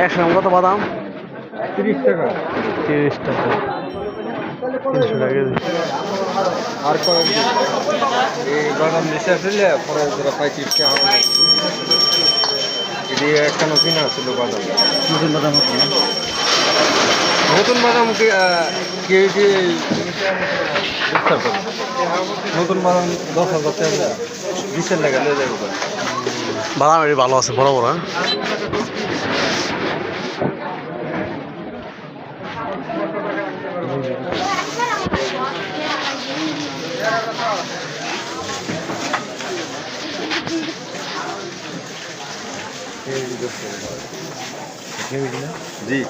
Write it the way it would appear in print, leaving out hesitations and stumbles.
একশো কত বাদাম? 30 টাকা। 30 টাকা, 300 টাকা কেজি। আর কয়েক এই বাদাম দিছে আসলে পরে যারা 35 টাকা হবে। এদিকে একখানো কিনা ছিল বাদাম। নতুন বাদাম হচ্ছে না? নতুন বাদাম কেজি নতুন বাদাম 10,000 টাকা দিছে লেগে লয়ে যাবে। বাদাম এটি ভালো আছে, বড় বড়। জি।